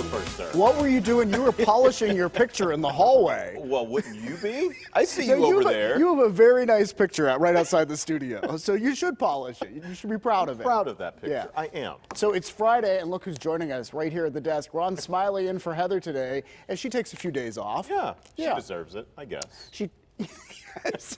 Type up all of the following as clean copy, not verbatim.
go first, sir. What were you doing? You were polishing your picture in the hallway. Well, wouldn't you be? I see you over there. You have a very nice picture right outside the studio, so you should polish it. You should be proud of it. Proud of that picture. Yeah. I am. So it's Friday, and look who's joining us right here at the desk. Ron Smiley in for Heather today, and she takes a few days off. Yeah, she deserves it, I guess. She, yes.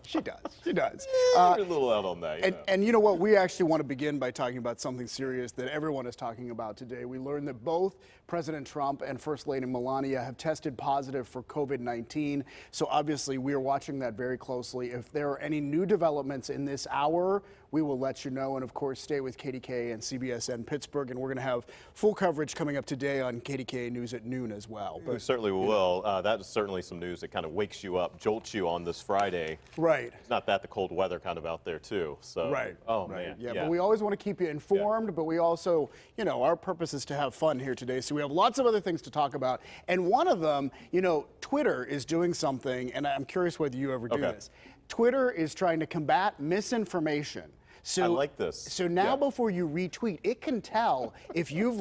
She does. She does. You're a little out on that. And you know what? We actually want to begin by talking about something serious that everyone is talking about today. We learned that both President Trump and First Lady Melania have tested positive for COVID-19. So obviously we are watching that very closely. If there are any new developments in this hour, we will let you know. And of course, stay with KDKA and CBSN Pittsburgh. And we're going to have full coverage coming up today on KDKA News at noon as well. We certainly will. That is certainly some news that kind of wakes you up, jolts you on this Friday. Right. It's not that the cold weather kind of out there too. So. Right. Oh right. man. Yeah, but we always want to keep you informed. But we also, you know, our purpose is to have fun here today. So we have lots of other things to talk about. And one of them, you know, Twitter is doing something, and I'm curious whether you ever do this. Twitter is trying to combat misinformation. So, I like this. So now before you retweet, it can tell if you've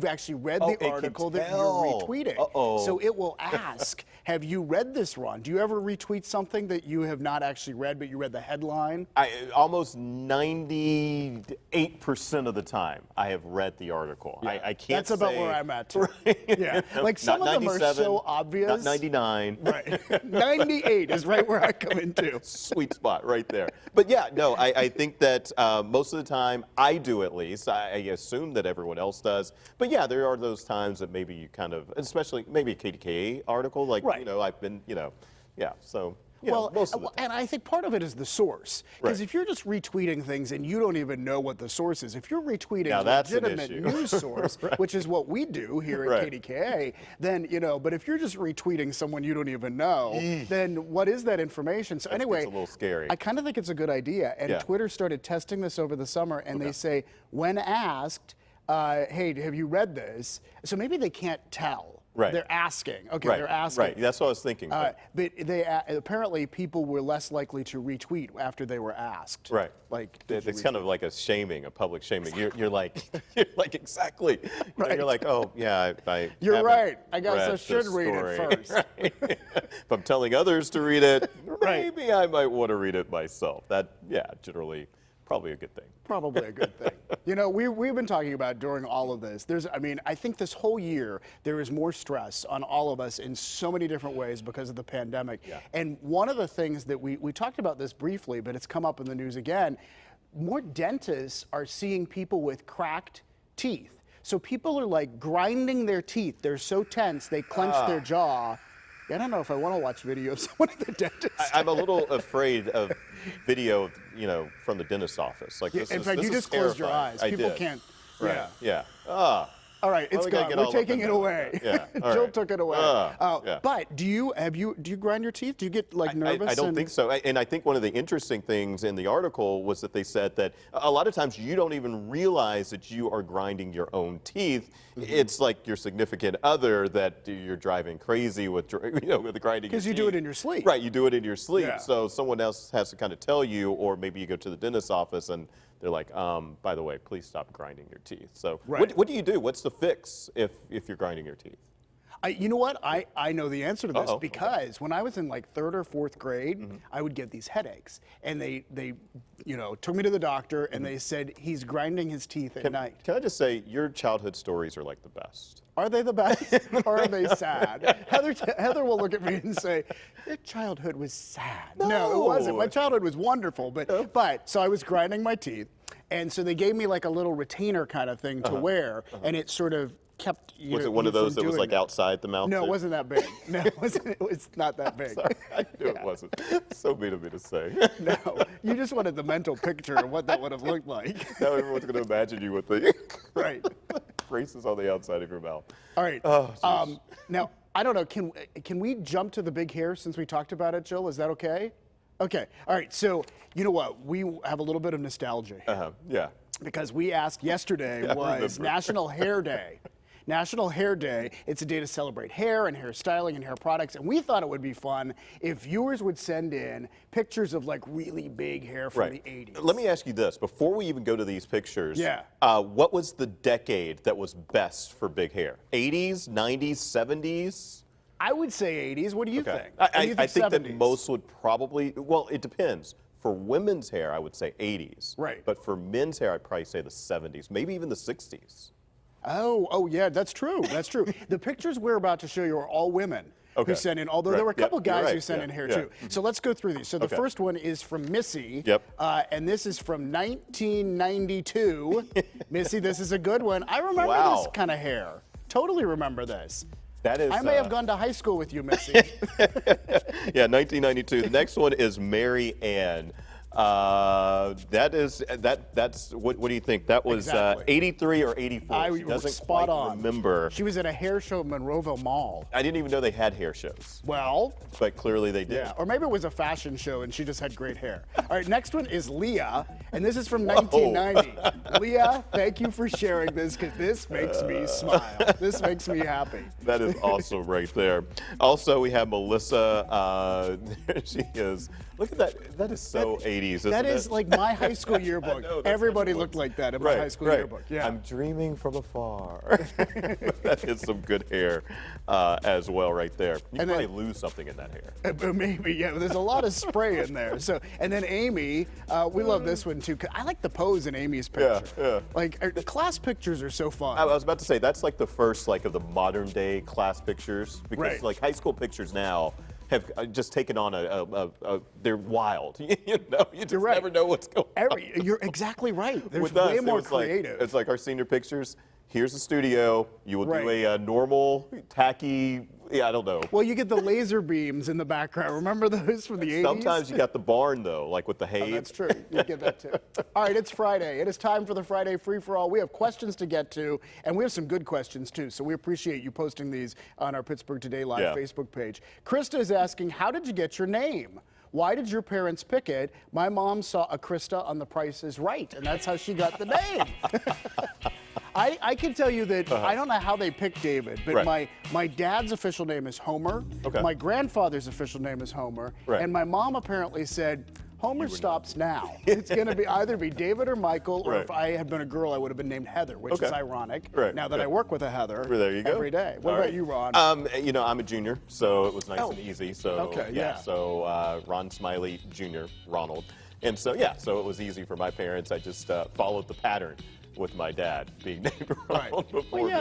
actually read the article that you're retweeting. So it will ask, have you read this, Ron? Do you ever retweet something that you have not actually read, but you read the headline? Almost 98% of the time, I have read the article. Yeah. I can't That's about say, where I'm at too. Yeah, like some of them are so obvious. Not 99. Right. 98 is right where I come into. Sweet spot right there. But yeah, no, I think that most of the time, I do at least. I assume that everyone else does. But yeah, there are those times that maybe you kind of, especially maybe a KDKA article, like, you know, I've been, you know, so. Well, most of the time. And I think part of it is the source. Because if you're just retweeting things and you don't even know what the source is, if you're retweeting a legitimate news source, which is what we do here at KDKA, then, you know, but if you're just retweeting someone you don't even know, then what is that information? So anyway, it's a little scary. I kind of think it's a good idea. And Twitter started testing this over the summer, and they say, when asked, hey, have you read this? So maybe they can't tell. Right. They're asking. Okay, they're asking. Right, that's what I was thinking. But they apparently people were less likely to retweet after they were asked. Right. Like it's kind of like a shaming, a public shaming. You're like exactly. Right. You're like, oh yeah, You're right. I guess I should read it first. Right. If I'm telling others to read it, maybe I might want to read it myself. That generally. Probably a good thing. Probably a good thing. You know, we've been talking about during all of this. I think this whole year there is more stress on all of us in so many different ways because of the pandemic. Yeah. And one of the things that we talked about this briefly, but it's come up in the news again, more dentists are seeing people with cracked teeth. So people are like grinding their teeth. They're so tense, they clench their jaw. I don't know if I want to watch video of someone at the dentist. I'm a little afraid of video, you know, from the dentist's office. Like this in fact, you just closed your eyes. People can't. Right. Yeah. All right, it's gone. We're taking it away. Yeah. Jill took it away. Yeah. But do you grind your teeth? Do you get like nervous? I don't think so. And I think one of the interesting things in the article was that they said that a lot of times you don't even realize that you are grinding your own teeth. It's like your significant other that you're driving crazy with, with the grinding. Because you do it in your sleep. Right, you do it in your sleep. Yeah. So someone else has to kind of tell you, or maybe you go to the dentist's office and they're like, by the way, please stop grinding your teeth. So what do you do? What's the fix if you're grinding your teeth? You know what? I know the answer to this because when I was in like 3rd or 4th grade, I would get these headaches. And they took me to the doctor and they said he's grinding his teeth at night. Can I just say, your childhood stories are like the best. Are they the best or are they sad? Heather will look at me and say, your childhood was sad. No, it wasn't. My childhood was wonderful. But so I was grinding my teeth. And so they gave me like a little retainer kind of thing to wear. And it sort of kept Was it one of those that was like outside the mouth? No, it wasn't that big. No, it was not that big. Sorry, I knew it wasn't. So mean of me to say. No, you just wanted the mental picture of what that would have looked like. Now everyone's going to imagine you with the braces on the outside of your mouth. All right. Now, I don't know, can we jump to the big hair since we talked about it, Jill? Is that okay? Okay. All right. So, you know what? We have a little bit of nostalgia here. Yeah. Because we asked yesterday was National Hair Day. National Hair Day. It's a day to celebrate hair and hairstyling and hair products. And we thought it would be fun if viewers would send in pictures of like really big hair from the 80s. Let me ask you this, before we even go to these pictures, what was the decade that was best for big hair? 80s, 90s, 70s? I would say 80s. What do you think? I think that most would probably, well, it depends. For women's hair, I would say 80s. Right. But for men's hair, I'd probably say the 70s, maybe even the 60s. Oh yeah, that's true. That's true. The pictures we're about to show you are all women who sent in, although there were a couple guys who sent in hair too. So let's go through these. So the first one is from Missy. And this is from 1992. Missy, this is a good one. I remember this kind of hair. Totally remember this. That is, I may have gone to high school with you, Missy. Yeah, 1992. The next one is Mary Ann. That's what do you think? That was 83 or 84. She doesn't spot quite on. remember. She was at a hair show at Monroeville Mall. I didn't even know they had hair shows. Well, but clearly they did. Yeah, or maybe it was a fashion show and she just had great hair. All right, next one is Leah, and this is from 1990. Leah, thank you for sharing this because this makes me smile. This makes me happy. That is awesome right there. Also, we have Melissa. There she is. Look at that. That is so 80s, isn't it? That is like my high school yearbook. Everybody looked like that in my high school yearbook. Yeah. I'm dreaming from afar. That is some good hair as well right there. You can probably lose something in that hair. Maybe, yeah. There's a lot of spray in there. So, and then Amy, we love this one too. I like the pose in Amy's picture. Yeah. Like the class pictures are so fun. I was about to say that's like the first like of the modern day class pictures because like high school pictures now have just taken on they're wild. You just never know what's going on. You're exactly right. There's With way us, more creative. It's like our senior pictures. Here's the studio. You will do a normal, tacky, I don't know. Well, you get the laser beams in the background. Remember those from the 80s? Sometimes you got the barn, though, like with the hay. That's true. You get that, too. All right, it's Friday. It is time for the Friday Free-for-All. We have questions to get to, and we have some good questions, too. So we appreciate you posting these on our Pittsburgh Today Live Facebook page. Krista is asking, how did you get your name? Why did your parents pick it? My mom saw a Krista on The Price is Right, and that's how she got the name. I can tell you that I don't know how they picked David, but my dad's official name is Homer. My grandfather's official name is Homer. And my mom apparently said, Homer stops now. It's going to be either be David or Michael, or if I had been a girl, I would have been named Heather, which is ironic. Now that I work with a Heather every day. What about you, Ron? I'm a junior, so it was nice and easy. So so Ron Smiley Jr., Ronald. And so so it was easy for my parents. I just followed the pattern with my dad being named Ronald before me.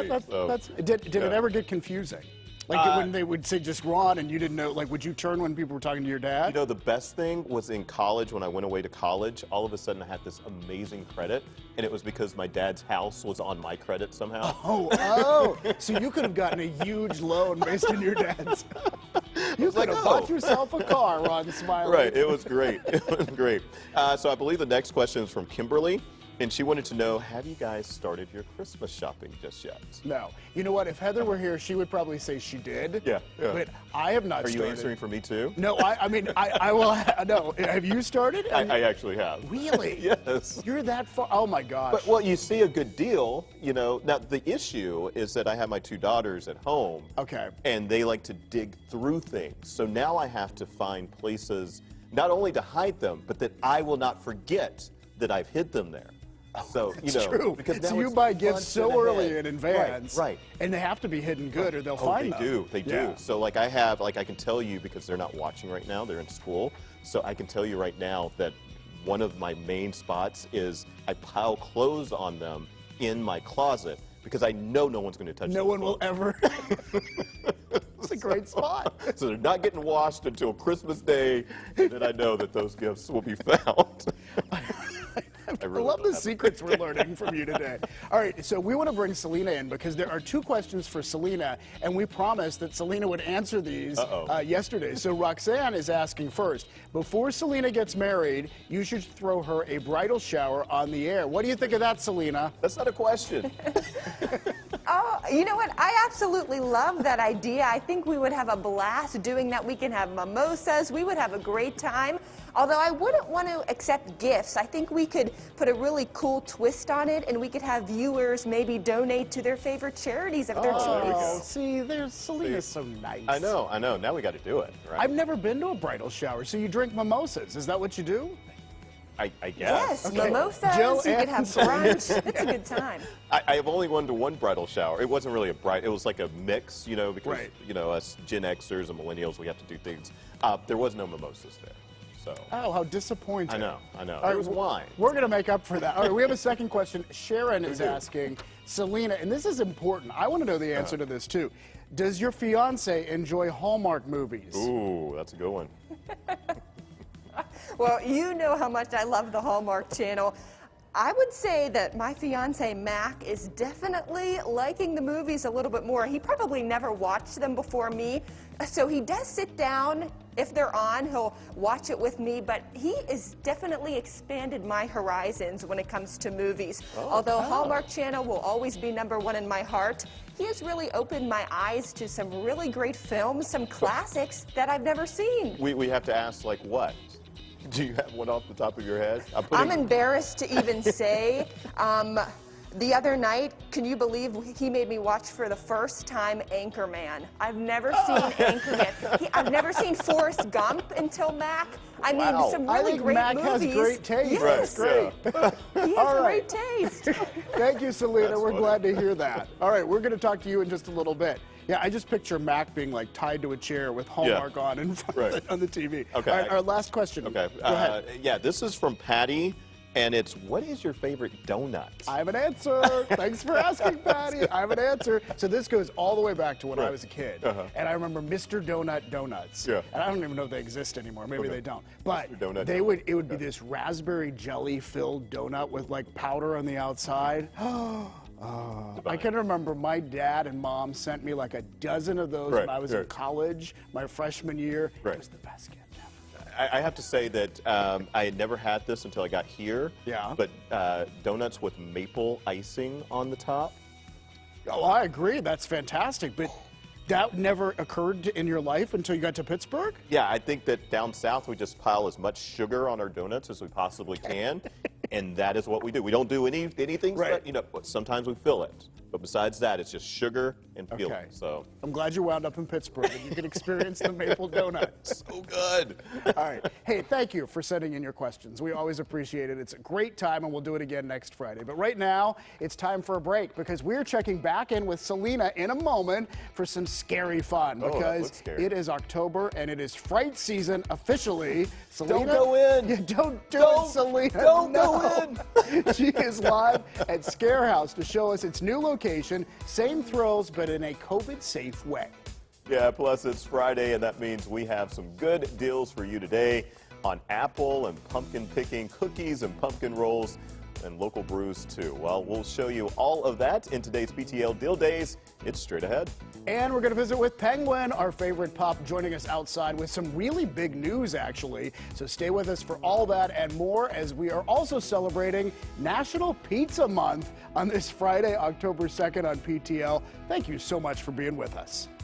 Did it ever get confusing? Like when they would say just Ron and you didn't know, like would you turn when people were talking to your dad? You know, the best thing was in college, when I went away to college, all of a sudden I had this amazing credit, and it was because my dad's house was on my credit somehow. So you could have gotten a huge loan based on your dad's. You could have bought yourself a car, Ron Smiley. Right, it was great. It was great. So I believe the next question is from Kimberly. And she wanted to know, have you guys started your Christmas shopping just yet? No. You know what? If Heather were here, she would probably say she did. Yeah. But I have not started. Are you answering for me too? No, I mean, I will. No. Have you started? I actually have. Really? Yes. You're that far? Oh my gosh. But, well, you see a good deal, you know. Now, the issue is that I have my two daughters at home. Okay. And they like to dig through things. So now I have to find places not only to hide them, but that I will not forget that I've hid them there. So, you know, true. Because now so you buy gifts so early in advance, right? And they have to be hidden good, or they'll find them. They do. So, like, I can tell you, because they're not watching right now; they're in school. So I can tell you right now that one of my main spots is I pile clothes on them in my closet because I know no one's going to touch them. No one will ever. It's a great spot. So they're not getting washed until Christmas Day, and then I know that those gifts will be found. I love the secrets we're learning from you today. All right, so we want to bring Selena in because there are two questions for Selena, and we promised that Selena would answer these yesterday. So Roxanne is asking first, before Selena gets married, you should throw her a bridal shower on the air. What do you think of that, Selena? That's not a question. Oh, you know what? I absolutely love that idea. I think we would have a blast doing that. We can have mimosas. We would have a great time. Although I wouldn't want to accept gifts. I think we could put a really cool twist on it, and we could have viewers maybe donate to their favorite charities of their there we choice. go. See, Selena's so nice. I know. Now we got to do it, right? I've never been to a bridal shower, so you drink mimosas. Is that what you do? I guess. Yes, Okay. mimosas, Jill you could have and Selena. brunch. It's a good time. I've only gone to one bridal shower. It wasn't really a bride. It was like a mix, because, Right. us Gen Xers and millennials, we have to do things. There was no mimosas there. So. Oh, how disappointing. I know. All There right, was wine. We're going to make up for that. All right, we have a second question. Sharon is asking, Selena, and this is important. I want to know the answer to this, too. Does your fiance enjoy Hallmark movies? Ooh, that's a good one. Well, you know how much I love the Hallmark Channel. I would say that my fiance, Mac, is definitely liking the movies a little bit more. He probably never watched them before me, so he does sit down. If they're on, he'll watch it with me, but he has definitely expanded my horizons when it comes to movies. Although Hallmark Channel will always be #1 in my heart, he has really opened my eyes to some really great films, some classics that I've never seen. We have to ask, like, what? Do you have one off the top of your head? I'm embarrassed to even say. The other night, can you believe he made me watch for the first time Anchorman? I've never seen Anchorman. I've never seen Forrest Gump until Mac. I mean, Wow. some I really think great Mac movies. has great taste. Yes, That's great. he All has right. great taste. Thank you, Selena. That's We're funny. glad to hear that. All right, we're going to talk to you in just a little bit. Yeah, I just picture Mac being like tied to a chair with Hallmark on in front of on the TV. Okay. All right, our last question. Okay. Go ahead. Yeah, this is from Patty, and it's, what is your favorite donut? I have an answer. Thanks for asking, Patty. I have an answer. So this goes all the way back to when I was a kid. And I remember Mr. Donut donuts. Yeah. And I don't even know if they exist anymore. Maybe they don't. But Mr. Donut they donut. would it would be this raspberry jelly filled donut with like powder on the outside. I can remember my dad and mom sent me like a dozen of those when I was in college, my freshman year. It was the best gift ever. I have to say that I had never had this until I got here. Yeah. But donuts with maple icing on the top. Oh, I agree. That's fantastic. But that never occurred in your life until you got to Pittsburgh? Yeah, I think that down south we just pile as much sugar on our donuts as we possibly can, and that is what we do. We don't do anything. Right. Sometimes we fill it, but besides that, it's just sugar and filling. Okay. So I'm glad you wound up in Pittsburgh and you can experience the maple donut. so good. All right. Hey, thank you for sending in your questions. We always appreciate it. It's a great time, and we'll do it again next Friday. But right now, it's time for a break because we're checking back in with Selena in a moment for some scary fun that because looks scary. it is October and it is fright season officially. Selena, go in. Yeah, don't do it, Selena. Don't No. go in. She is live at Scare House to show us its new location. Same thrills, but in a COVID-safe way. Yeah, plus it's Friday, and that means we have some good deals for you today on apple and pumpkin picking, cookies and pumpkin rolls, and local brews too. Well, we'll show you all of that in today's PTL Deal Days. It's straight ahead. And we're going to visit with Penguin, our favorite pup, joining us outside with some really big news, actually. So stay with us for all that and more as we are also celebrating National Pizza Month on this Friday, October 2nd on PTL. Thank you so much for being with us.